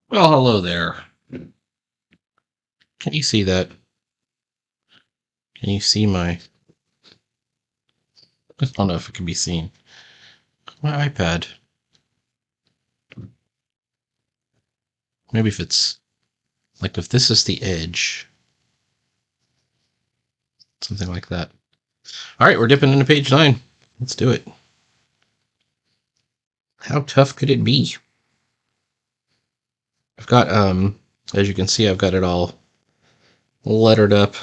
Well, hello there. Can you see that? Can you see my... I don't know if it can be seen. My iPad. Maybe if it's... Like if this is the edge. Something like that. Alright, we're dipping into page 9. Let's do it. How tough could it be? I've got, as you can see, I've got it all lettered up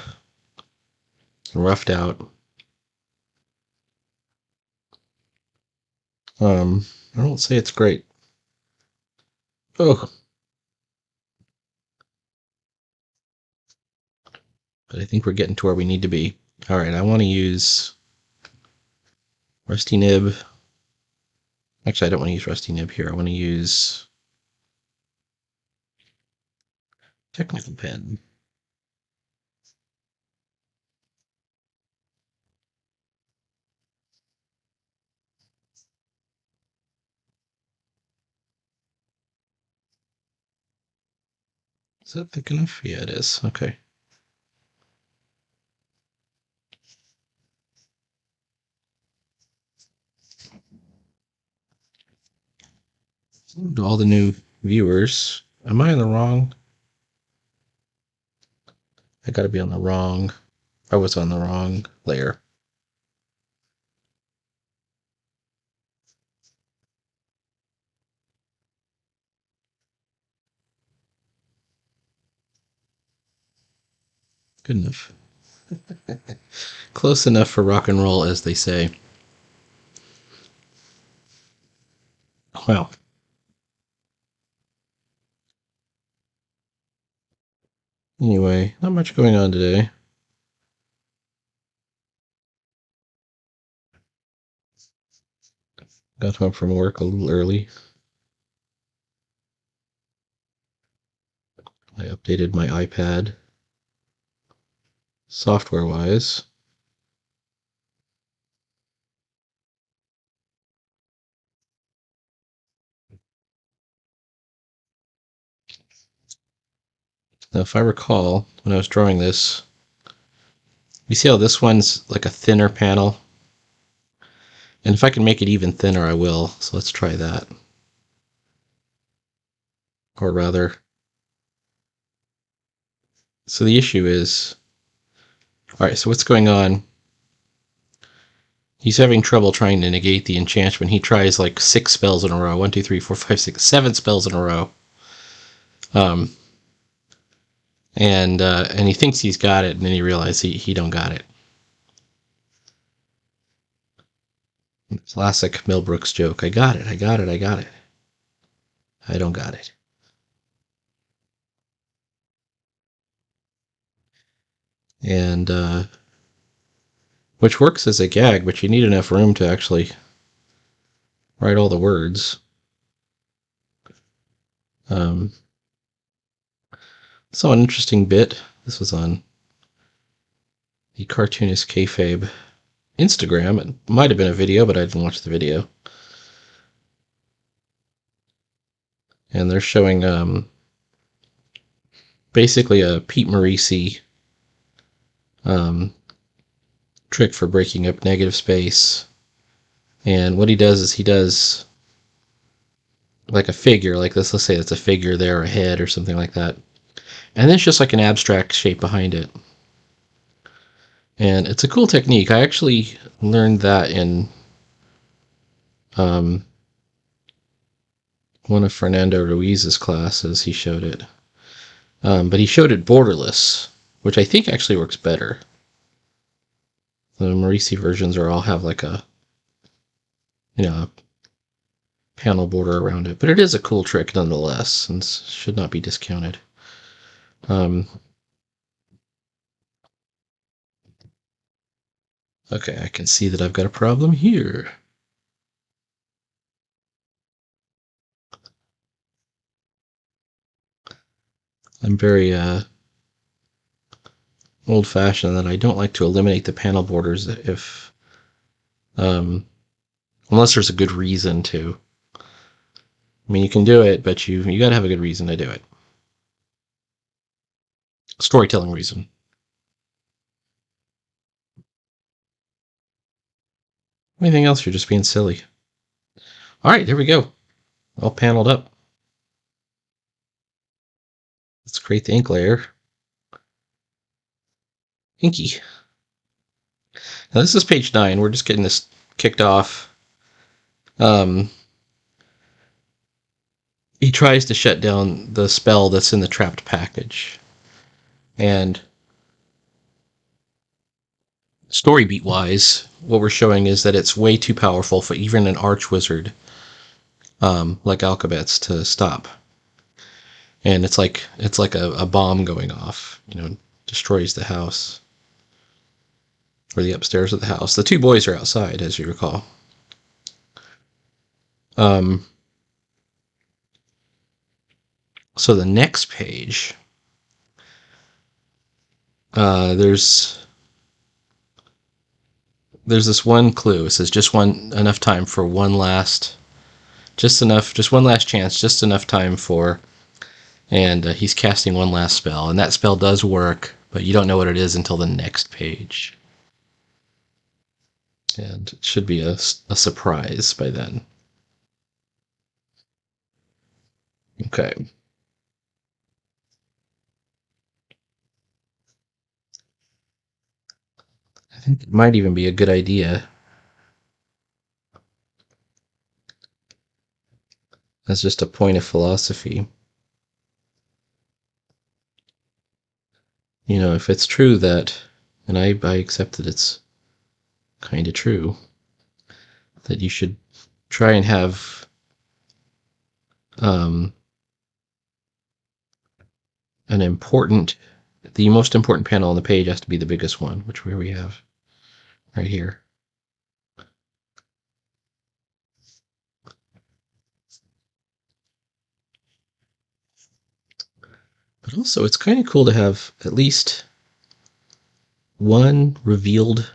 and roughed out. I don't say it's great. Oh. But I think we're getting to where we need to be. Alright, I want to use Rusty Nib. Actually, I don't want to use Rusty Nib here. I want to use Technical Pen. Is that thick enough? Yeah, it is. Okay. To all the new viewers. Am I on the wrong? I gotta be on the wrong. I was on the wrong layer. Good enough. Close enough for rock and roll, as they say. Well. Anyway, not much going on today. Got home from work a little early. I updated my iPad. Software-wise. Now, if I recall, when I was drawing this, you see how this one's like a thinner panel? And if I can make it even thinner, I will. So let's try that. Or rather... So the issue is... Alright, so what's going on? He's having trouble trying to negate the enchantment. He tries like 6 spells in a row. 1, 2, 3, 4, 5, 6, 7 spells in a row. And he thinks he's got it, and then he realizes he don't got it. Classic Mel Brooks joke. I got it, I got it, I got it. I don't got it. And, which works as a gag, but you need enough room to actually write all the words. Saw an interesting bit. This was on the Cartoonist Kayfabe Instagram. It might have been a video, but I didn't watch the video. And they're showing basically a Pete Morisi trick for breaking up negative space. And what he does is he does like a figure, like this. Let's say it's a figure there, a head or something like that. And then it's just like an abstract shape behind it. And it's a cool technique. I actually learned that in one of Fernando Ruiz's classes. He showed it. But he showed it borderless, which I think actually works better. The Morisi versions all have like a, a panel border around it. But it is a cool trick nonetheless, and should not be discounted. Okay, I can see that I've got a problem here. I'm very old-fashioned that I don't like to eliminate the panel borders if unless there's a good reason to. I mean, you can do it, but you got to have a good reason to do it. Storytelling reason. Anything else? You're just being silly. All right, there we go. All paneled up. Let's create the ink layer. Inky. Now this is page 9. We're just getting this kicked off. He tries to shut down the spell that's in the trapped package. And story beat wise, what we're showing is that it's way too powerful for even an arch wizard like Alcabet's to stop. And it's like a bomb going off, destroys the house. Or the upstairs of the house. The two boys are outside, as you recall. So the next page, there's this one clue. It says just enough time for just one last chance, just enough time for, and he's casting one last spell, and that spell does work, but you don't know what it is until the next page, and it should be a surprise by then. Okay. I think it might even be a good idea. That's just a point of philosophy. If it's true that, and I accept that it's kind of true, that you should try and have the most important panel on the page has to be the biggest one, which we have right here. But also, it's kind of cool to have at least one revealed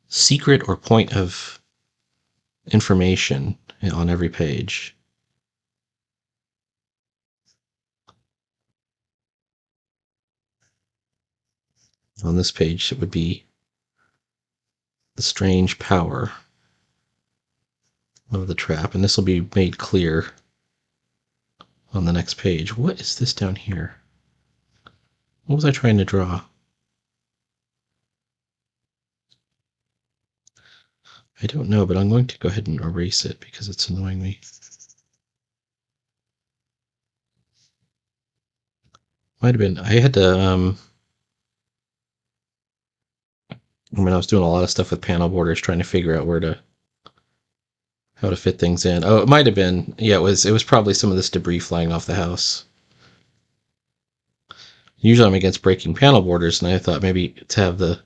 secret or point of information on every page. On this page, it would be the strange power of the trap, and this will be made clear on the next page. What is this down here? What was I trying to draw? I don't know, but I'm going to go ahead and erase it because it's annoying me. Might have been, I had to, when I was doing a lot of stuff with panel borders, trying to figure out how to fit things in. Oh, it might have been, yeah, it was probably some of this debris flying off the house. Usually I'm against breaking panel borders, and I thought maybe to have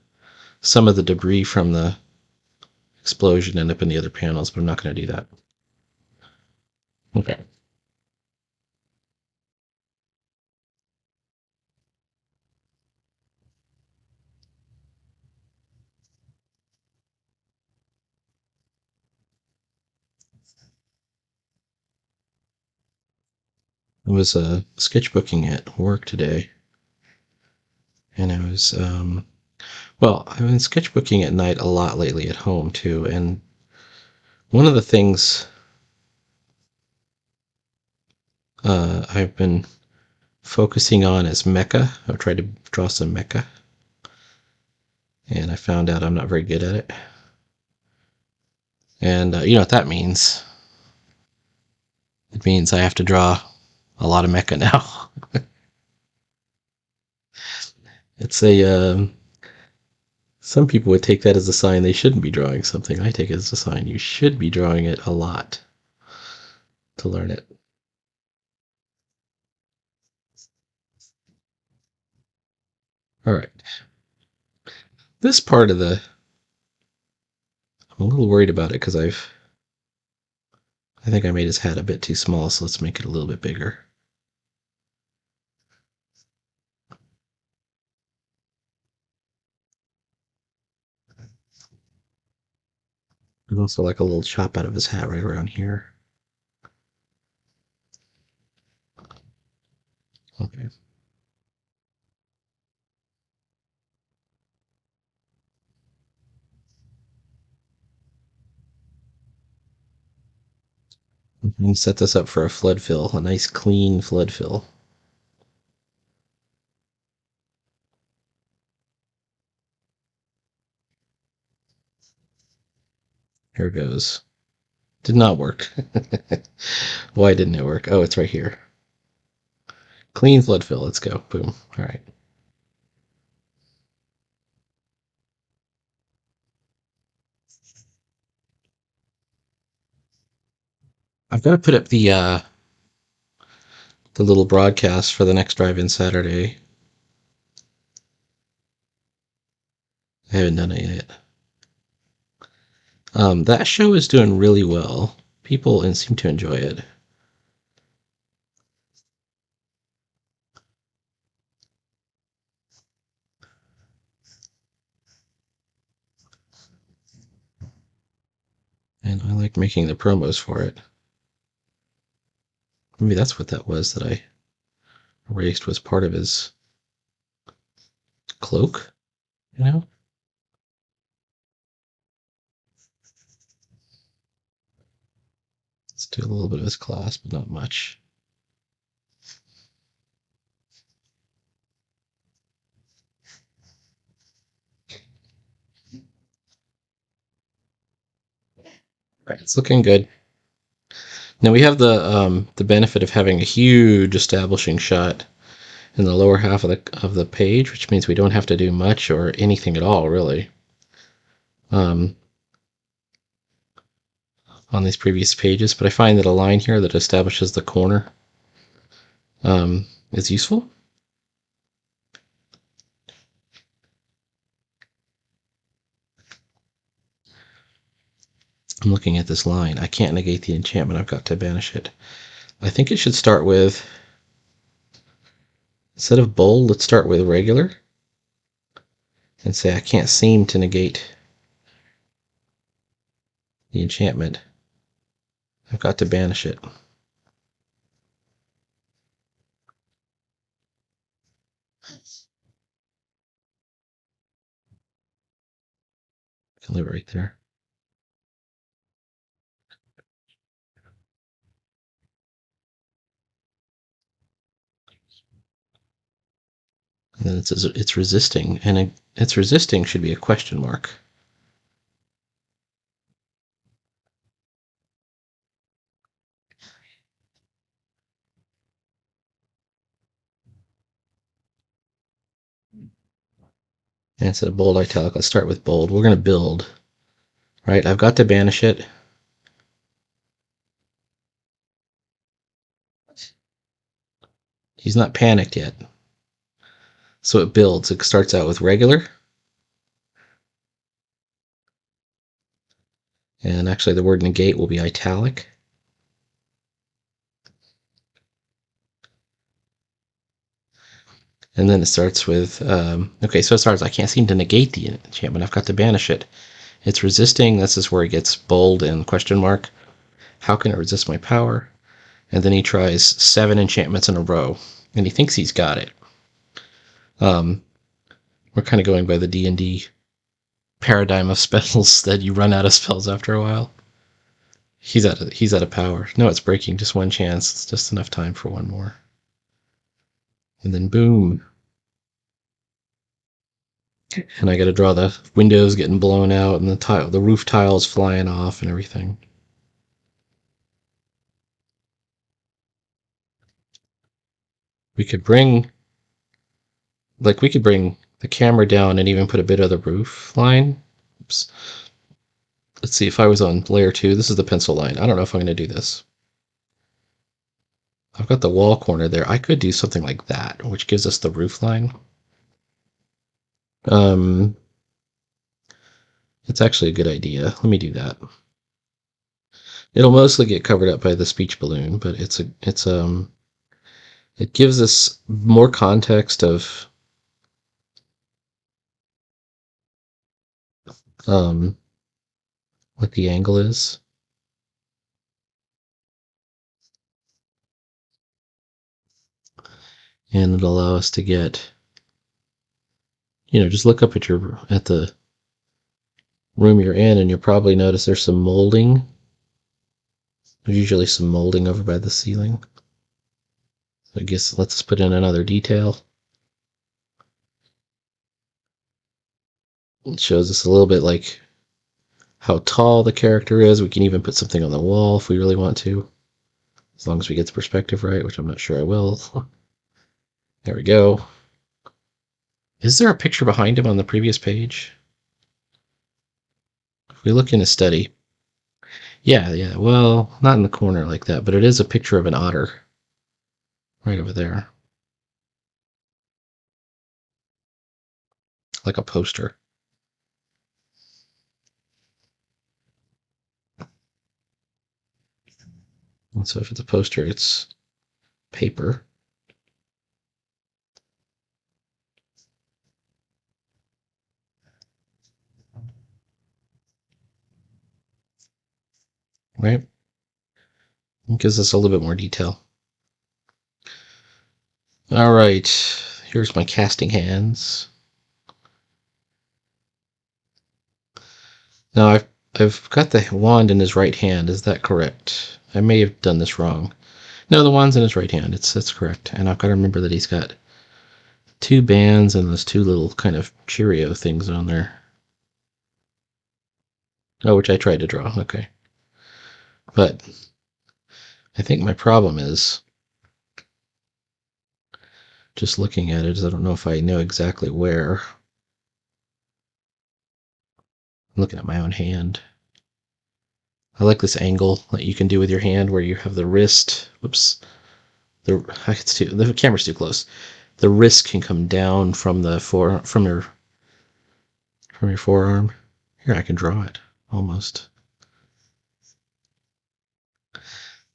some of the debris from the explosion end up in the other panels, but I'm not going to do that. Okay. I was sketchbooking at work today, and I was, I've been sketchbooking at night a lot lately at home too, and one of the things I've been focusing on is mecha. I've tried to draw some mecha, and I found out I'm not very good at it. And you know what that means? It means I have to draw a lot of mecha now. It's some people would take that as a sign they shouldn't be drawing something. I take it as a sign you should be drawing it a lot to learn it. All right. This part of I'm a little worried about it because I think I made his hat a bit too small, so let's make it a little bit bigger. There's also like a little chop out of his hat right around here. Okay. And set this up for a flood fill, a nice clean flood fill. Here goes. Did not work. Why didn't it work? Oh, it's right here. Clean flood fill. Let's go. Boom. All right. I've got to put up the little broadcast for the next drive-in Saturday. I haven't done it yet. That show is doing really well. People seem to enjoy it. And I like making the promos for it. Maybe that's what that was that I erased, was part of his cloak, you know? Let's do a little bit of his class, but not much. Right, it's looking good. Now we have the benefit of having a huge establishing shot in the lower half of the page, which means we don't have to do much or anything at all, really. On these previous pages, but I find that a line here that establishes the corner is useful. I'm looking at this line. I can't negate the enchantment. I've got to banish it. I think it should start with, instead of bold, let's start with regular and say I can't seem to negate the enchantment. I've got to banish it. I can leave it right there. And then it says it's resisting, and it's resisting should be a question mark. And instead of bold italic, let's start with bold. We're going to build, right? I've got to banish it. He's not panicked yet. So it builds. It starts out with regular. And actually the word negate will be italic. And then it starts with, okay, so it starts, I can't seem to negate the enchantment. I've got to banish it. It's resisting. This is where it gets bold and question mark. How can it resist my power? And then he tries 7 enchantments in a row. And he thinks he's got it. We're kind of going by the D&D paradigm of spells that you run out of spells after a while. He's out of power. No, it's breaking. Just one chance. It's just enough time for one more. And then boom. And I got to draw the windows getting blown out and the roof tiles flying off and everything. We could bring the camera down and even put a bit of the roof line. Oops. Let's see, if I was on layer 2, this is the pencil line. I don't know if I'm going to do this. I've got the wall corner there. I could do something like that, which gives us the roof line. It's actually a good idea. Let me do that. It'll mostly get covered up by the speech balloon, but it gives us more context of what the angle is. and it'll allow us to get, just look up at the room you're in, and you'll probably notice there's some molding. There's usually some molding over by the ceiling. So I guess let's put in another detail. It shows us a little bit like how tall the character is. We can even put something on the wall if we really want to, as long as we get the perspective right, which I'm not sure I will. There we go. Is there a picture behind him on the previous page? If we look in his study. Yeah. Well, not in the corner like that, but it is a picture of an otter right over there. Like a poster. And so if it's a poster, it's paper. Right? It gives us a little bit more detail. All right, here's my casting hands. Now I've got the wand in his right hand. Is that correct? I may have done this wrong. No, the wand's in his right hand. That's correct. And I've got to remember that he's got two bands and those two little kind of Cheerio things on there. Oh, which I tried to draw. Okay. But I think my problem is just looking at it is I don't know if I know exactly where. I'm looking at my own hand. I like this angle that you can do with your hand where you have the wrist. Whoops. The camera's too close. The wrist can come down from your forearm. Here, I can draw it almost.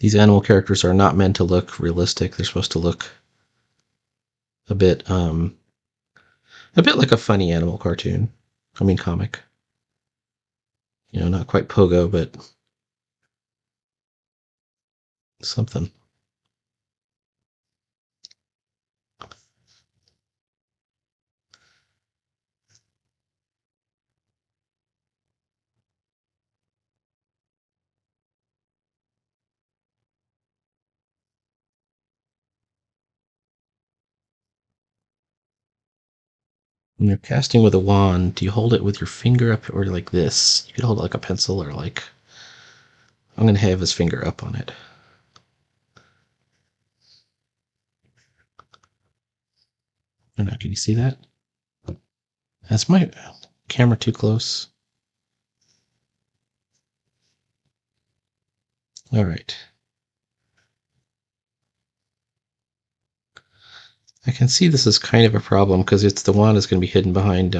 These animal characters are not meant to look realistic. They're supposed to look a bit like a funny animal cartoon. I mean comic. Not quite Pogo, but something. When you're casting with a wand, do you hold it with your finger up or like this? You could hold it like a pencil or like... I'm going to have his finger up on it. I don't know, can you see that? That's my camera too close. All right. I can see this is kind of a problem because the wand is going to be hidden behind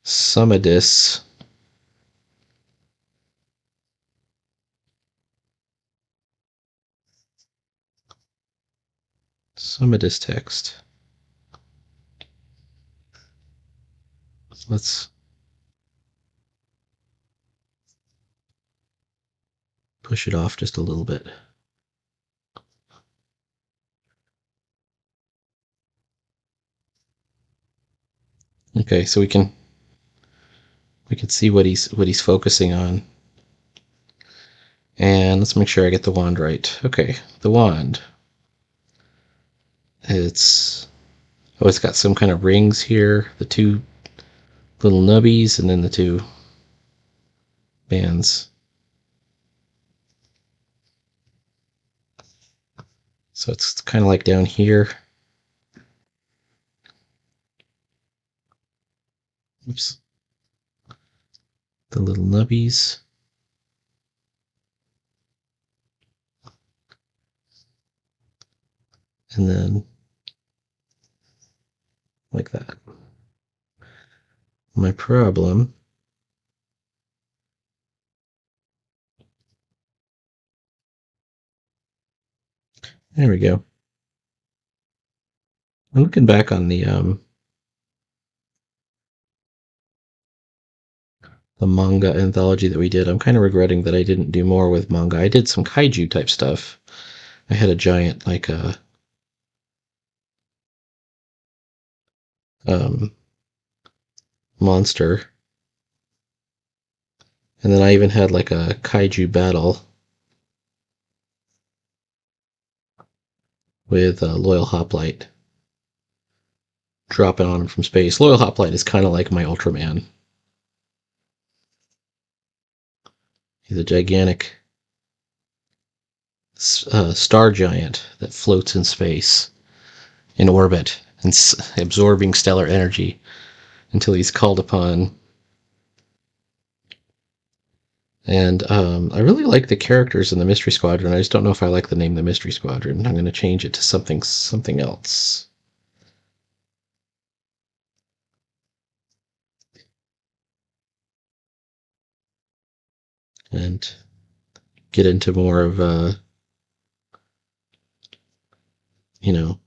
Sumidus. Sumidus text. Let's push it off just a little bit. Okay, so we can see what he's focusing on. And let's make sure I get the wand right. Okay, the wand. It's got some kind of rings here, the two little nubbies, and then the two bands. So it's kind of like down here. Oops. The little nubbies. And then like that. My problem there we go. I'm looking back on the manga anthology that we did. I'm kind of regretting that I didn't do more with manga. I did some kaiju type stuff. I had a giant um, monster. And then I even had like a kaiju battle with Loyal Hoplite dropping on him from space. Loyal Hoplite is kind of like my Ultraman. He's a gigantic star giant that floats in space, in orbit, and absorbing stellar energy until he's called upon. And I really like the characters in the Mystery Squadron. I just don't know if I like the name the Mystery Squadron. I'm going to change it to something else. And get into more of you know,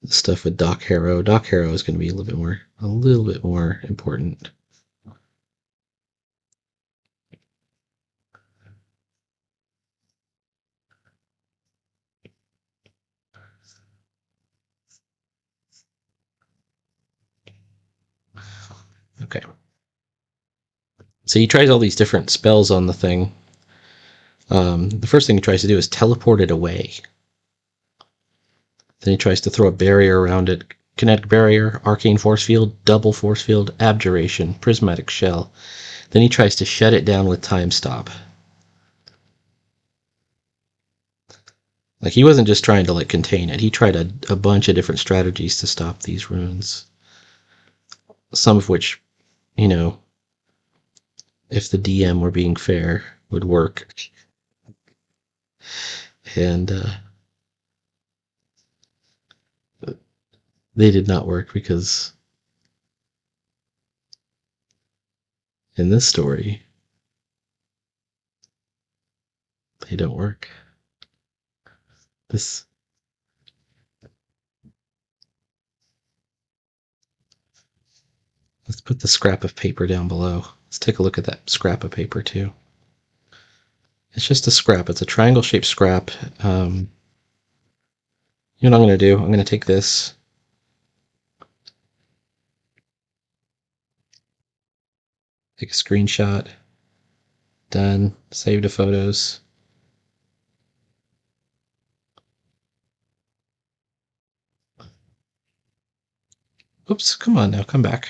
stuff with Doc Harrow. Doc Harrow is going to be a little bit more important. Okay. So he tries all these different spells on the thing. The first thing he tries to do is teleport it away. Then he tries to throw a barrier around it. Kinetic barrier, arcane force field, double force field, abjuration, prismatic shell. Then he tries to shut it down with time stop. Like he wasn't just trying to like contain it. He tried a bunch of different strategies to stop these runes. Some of which, you know, if the DM were being fair, would work. And they did not work because in this story, they don't work. This Let's put the scrap of paper down below. Let's take a look at that scrap of paper too. It's just a scrap. It's a triangle-shaped scrap. You know what I'm going to do? I'm going to take this, take a screenshot. Done. Save to photos. Oops, come on now, come back.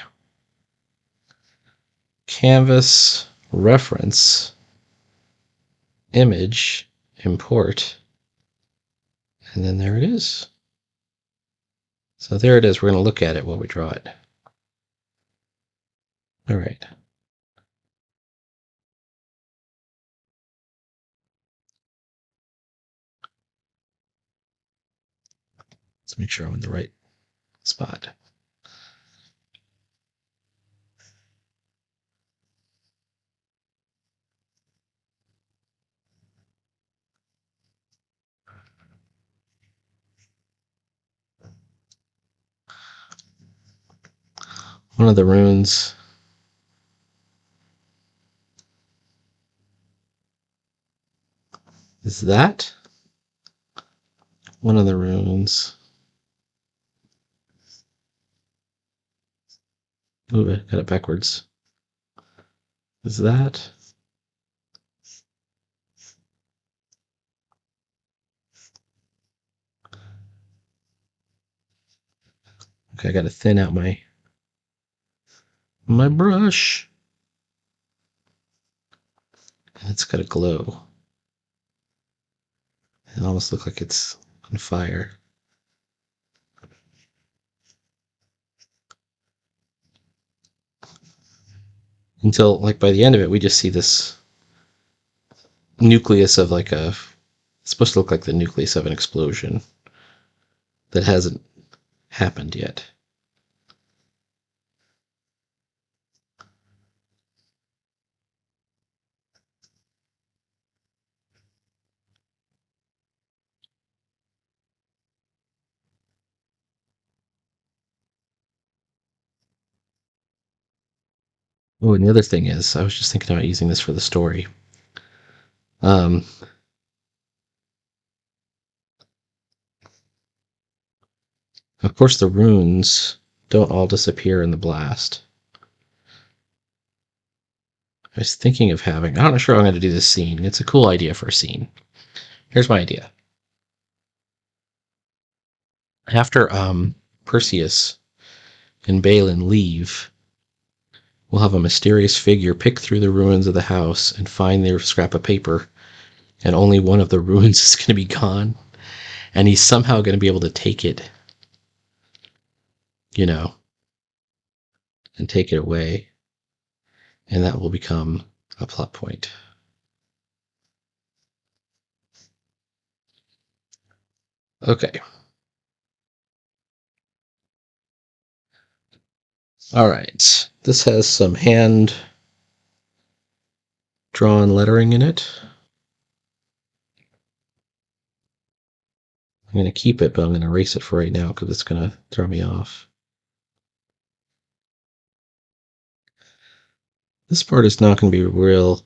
Canvas, reference, image, import, and then there it is. So there it is. We're going to look at it while we draw it. All right. Let's make sure I'm in the right spot. One of the runes is that. One of the runes. Ooh, I got it backwards. Is that. Okay, I got to thin out my brush. And it's got to glow. It almost looks like it's on fire. Until, like, by the end of it, we just see this nucleus of like a. It's supposed to look like the nucleus of an explosion that hasn't happened yet. Oh, and the other thing is, I was just thinking about using this for the story. Um, of course, the runes don't all disappear in the blast. I was thinking of having, I'm not sure I'm going to do this scene. It's a cool idea for a scene. Here's my idea. After Perseus and Balin leave, we'll have a mysterious figure pick through the ruins of the house and find their scrap of paper, and only one of the ruins is going to be gone, and he's somehow going to be able to take it, you know, and take it away, and that will become a plot point. Okay. All right. This has some hand drawn lettering in it. I'm going to keep it, but I'm going to erase it for right now because it's going to throw me off. This part is not going to be real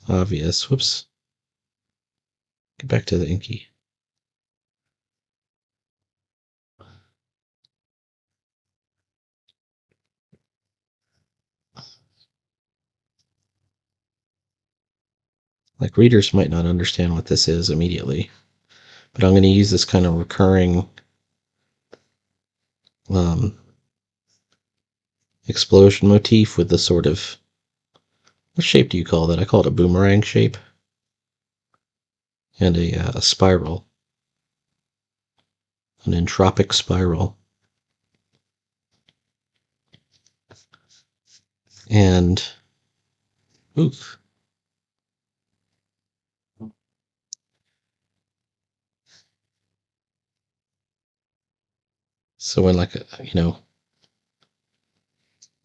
obvious. Whoops. Get back to the inky. Like, readers might not understand what this is immediately, but I'm going to use this kind of recurring explosion motif with the sort of, what shape do you call that? I call it a boomerang shape, and a spiral, an entropic spiral. And, oof. So when, like,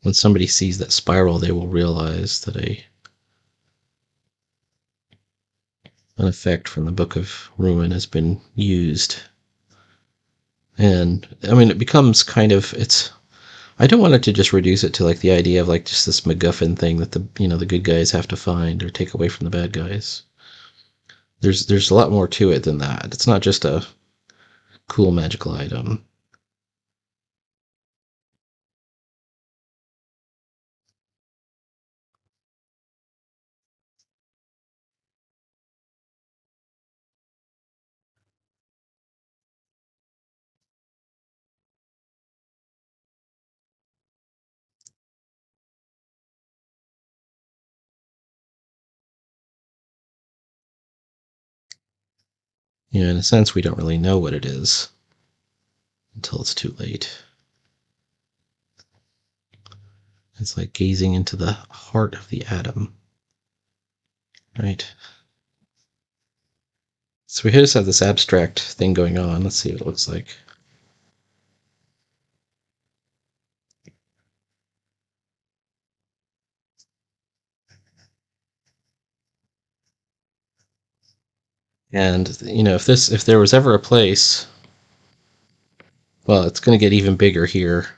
when somebody sees that spiral, they will realize that an effect from the Book of Ruin has been used. And I mean, it becomes kind of, I don't want it to just reduce it to like the idea of like just this MacGuffin thing that the good guys have to find or take away from the bad guys. There's a lot more to it than that. It's not just a cool magical item. In a sense, we don't really know what it is until it's too late. It's like gazing into the heart of the atom. Right? So we just have this abstract thing going on. Let's see what it looks like. And if there was ever a place, well, it's going to get even bigger here.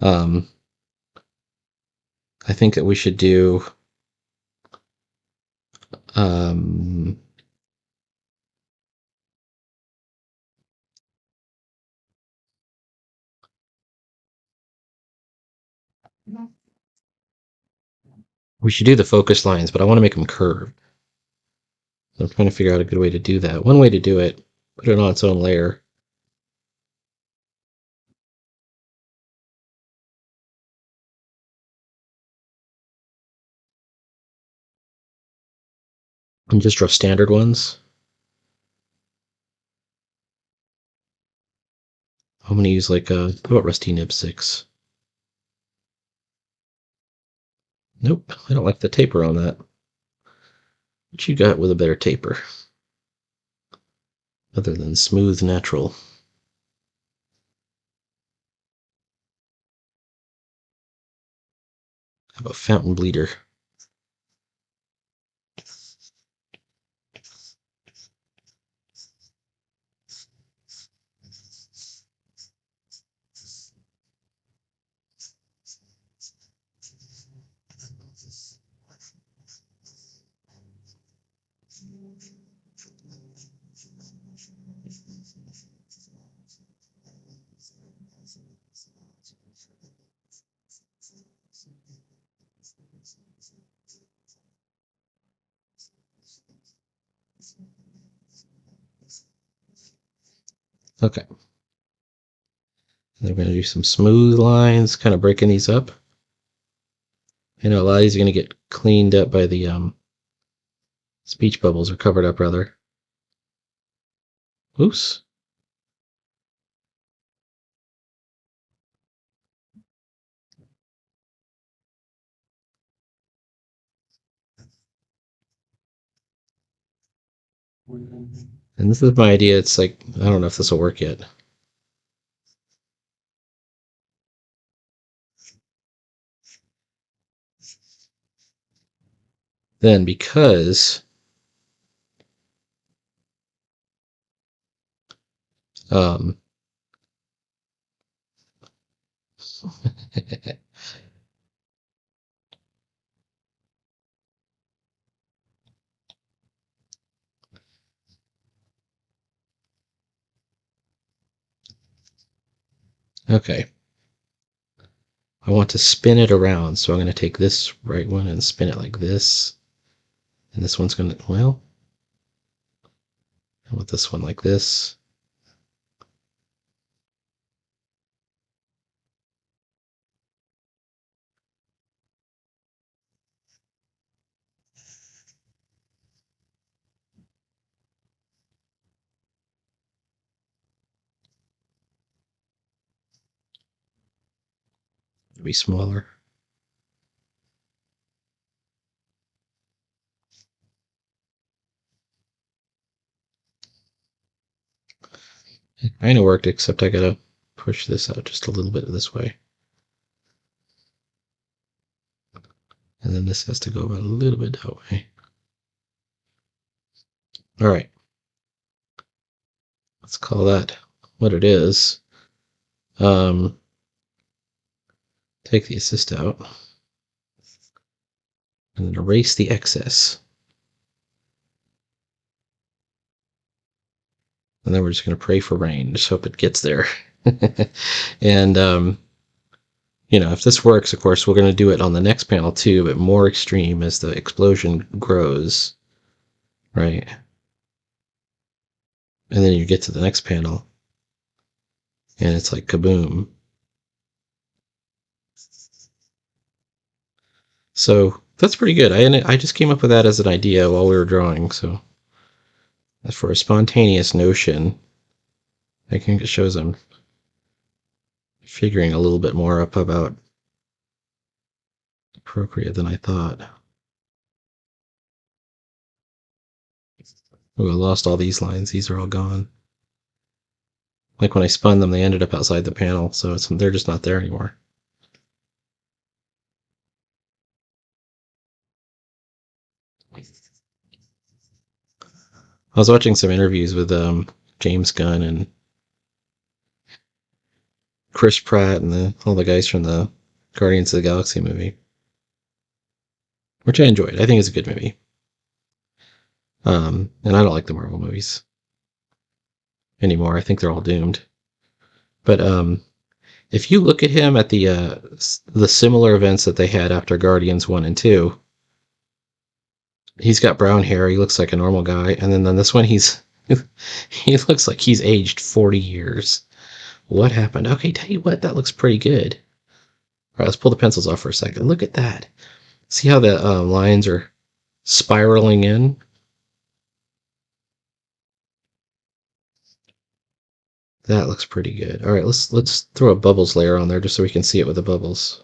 I think that we should do um, we should do the focus lines, but I want to make them curved. So I'm trying to figure out a good way to do that. One way to do it, put it on its own layer. And just draw standard ones. I'm going to use like how about Rusty Nib 6? Nope, I don't like the taper on that. What you got with a better taper? Other than smooth natural. How about Fountain Bleeder? Okay. Then we're going to do some smooth lines, kind of breaking these up. I know a lot of these are going to get cleaned up by the speech bubbles, or covered up rather. Oops. And this is my idea. It's like, I don't know if this will work yet. Then because um, okay, I want to spin it around, so I'm going to take this right one and spin it like this, and this one's going to, well, I want this one like this. It'll be smaller. It kind of worked, except I got to push this out just a little bit this way. And then this has to go about a little bit that way. All right. Let's call that what it is. Take the assist out and then erase the excess. And then we're just going to pray for rain. Just hope it gets there. And, if this works, of course, we're going to do it on the next panel too, but more extreme as the explosion grows, right? And then you get to the next panel, and it's like kaboom. So that's pretty good. I just came up with that as an idea while we were drawing. So for a spontaneous notion, I think it shows I'm figuring a little bit more up about appropriate than I thought. Oh, I lost all these lines. These are all gone. Like when I spun them, they ended up outside the panel, so they're just not there anymore. I was watching some interviews with James Gunn and Chris Pratt and all the guys from the Guardians of the Galaxy movie, which I enjoyed. I think it's a good movie. And I don't like the Marvel movies anymore. I think they're all doomed. But if you look at him at the similar events that they had after Guardians 1 and 2, he's got brown hair. He looks like a normal guy. And then this one, he looks like he's aged 40 years. What happened? Okay, tell you what, that looks pretty good. All right, let's pull the pencils off for a second. Look at that. See how the lines are spiraling in? That looks pretty good. All right, let's throw a bubbles layer on there just so we can see it with the bubbles.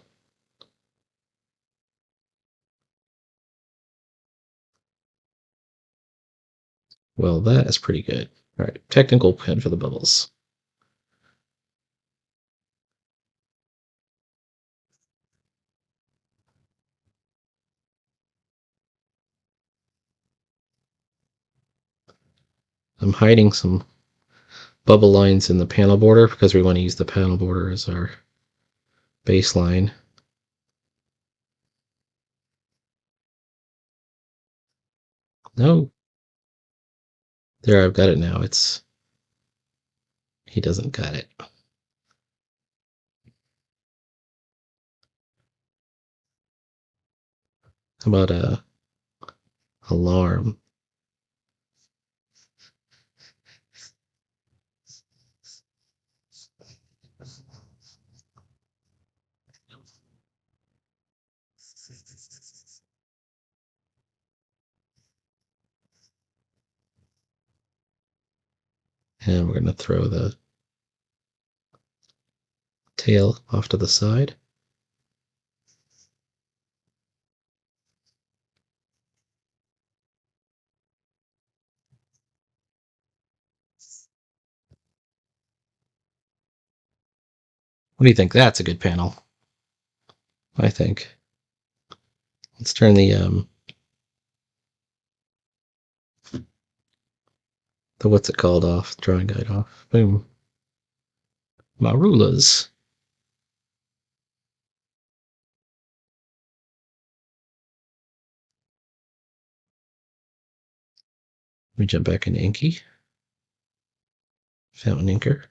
Well, that is pretty good. All right, technical pen for the bubbles. I'm hiding some bubble lines in the panel border because we want to use the panel border as our baseline. No. There, I've got it now. He doesn't got it. How about a alarm? And we're going to throw the tail off to the side. What do you think? That's a good panel, I think. Let's turn the what's it called off, drawing guide off. Boom. My rulers. Let me jump back into Inky. Fountain Inker.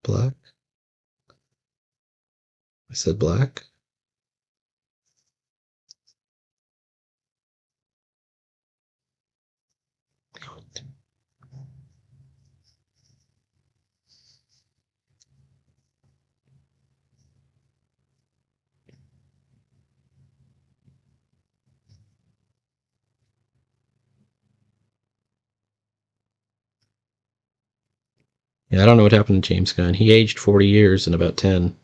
Black. I said black. Yeah, I don't know what happened to James Gunn. He aged 40 years in about 10.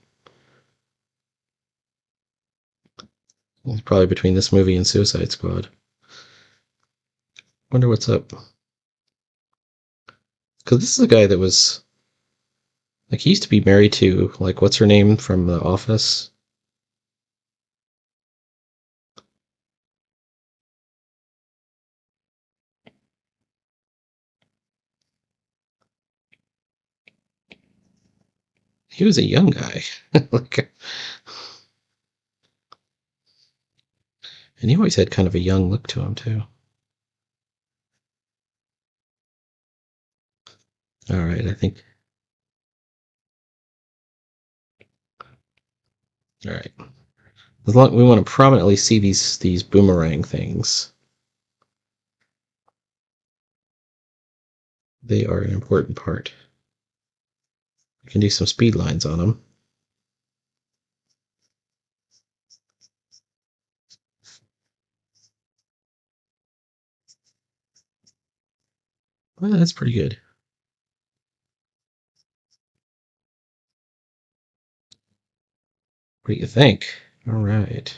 Probably between this movie and Suicide Squad. Wonder what's up. Because this is a guy that was, like, he used to be married to, like, what's her name from The Office? He was a young guy. Like, and he always had kind of a young look to him, too. All right, I think. All right. As long we want to prominently see these boomerang things. They are an important part. We can do some speed lines on them. Well, that's pretty good. What do you think? All right.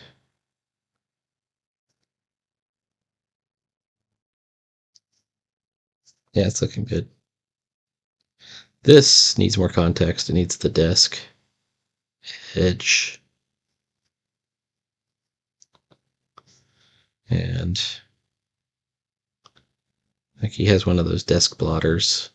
Yeah, it's looking good. This needs more context. It needs the desk edge. And I think he has one of those desk blotters.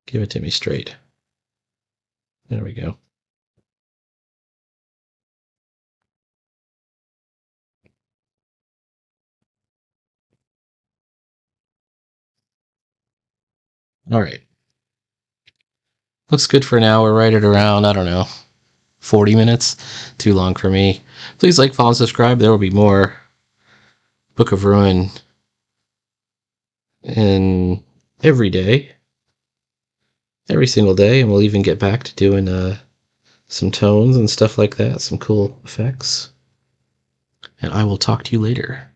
Give it to me straight. There we go. All right. Looks good for now. We're right at around, I don't know, 40 minutes. Too long for me. Please like, follow, and subscribe. There will be more Book of Ruin in every day. Every single day. And we'll even get back to doing some tones and stuff like that. Some cool effects. And I will talk to you later.